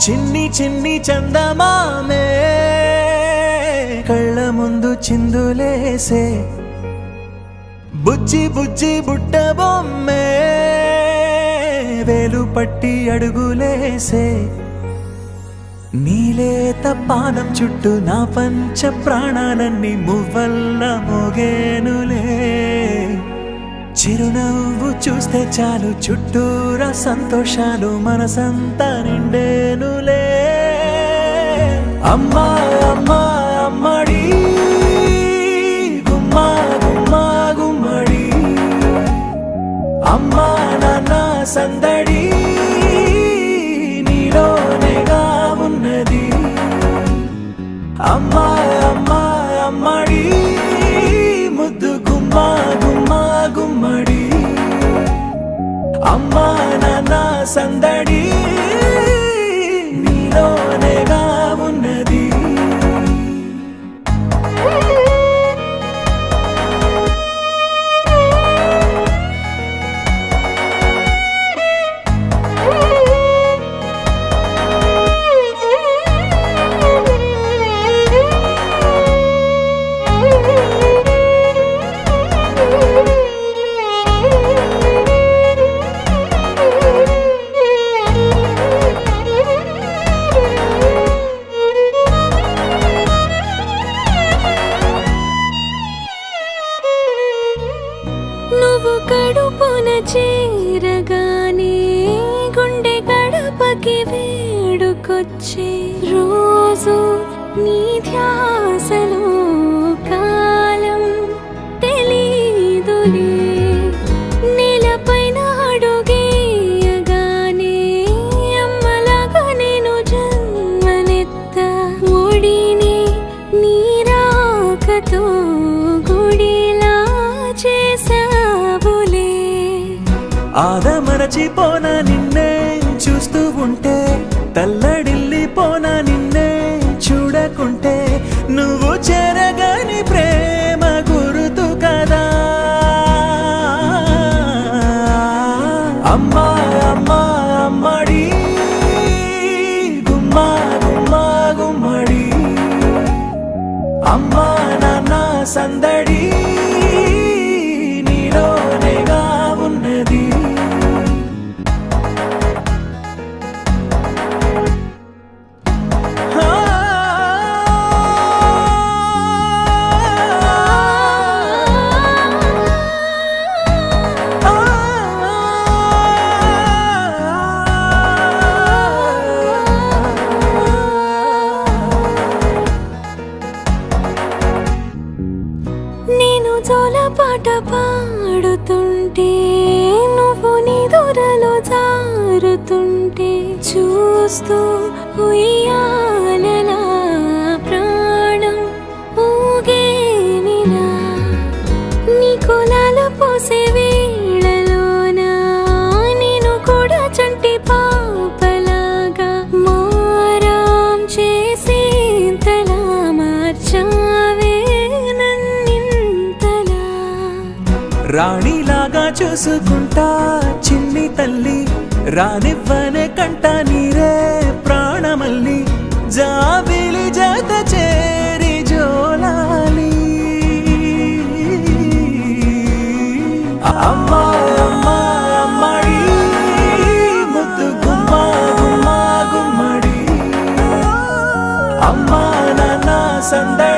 చిన్ని చిన్ని చందమామే కళ్ళ ముందు చిందులేసే బుజ్జి బుజ్జి బుట్ట బొమ్మే వేలు పట్టి అడుగులేసే నీలేత పానం చుట్టూ నా పంచ ప్రాణాలన్నీ మువ్వల్ల మోగేనులే చిరునవ్వు చూస్తే చాలు చుట్టూరా సంతోషాలు మనసంతా నిండేనులే అమ్మా అమ్మా అమ్మడి గుమ్మా గుమ్మా గుమ్మడి అమ్మా నాన్న సందడి నీలోనేగా ఉన్నది అమ్మా అమ్మా అమ్మడి ముద్దు గుమ్మా గుమ్మా గుమ్మడి అమ్మా నాన్న సందడి నీలోనేగా ఉన్నది నువ్వు కడుపున చేరగానే గుండె గడపకి వేడుకొచ్చే రోజు నీ ధ్యాసలో కాలం తెలీదులే నేలపైన అడుగేయగానే అమ్మలాగా నేను జన్మనెత్త ఒడిని నీ రాకతో గుడిలా చేసావులే ఆదమరచిపోనా నిన్నే చూస్తూ ఉంటే తల్లడిల్లిపోనా నిన్నే చూడకుంటే నువ్వు చెరగని ప్రేమ గురుతు కదా అమ్మా అమ్మా అమ్మడి గుమ్మా గుమ్మా గుమ్మడి అమ్మా నాన్న సందడి నీలోనేగా ఉన్నది నేను జోలపాట పాడుతుంటే నువ్వు నిదురలో జారుతుంటే చూస్తూ ఉయ్యాలలా ప్రాణం ఊగేనిలా నీ కులాల పోసే వేళలోన నేను కూడా చంటి పాపలాగా మారాం చేసేంతలా మార్చావే రాణిలాగా చూసుకుంటా చిన్ని తల్లి రానివ్వనే కంట నీరే ప్రాణమల్లి జాబిలి జత చేరి జోలాలి అమ్మా అమ్మా అమ్మడి ముద్దు గుమ్మా గుమ్మా గుమ్మడి అమ్మా నాన్న సందడి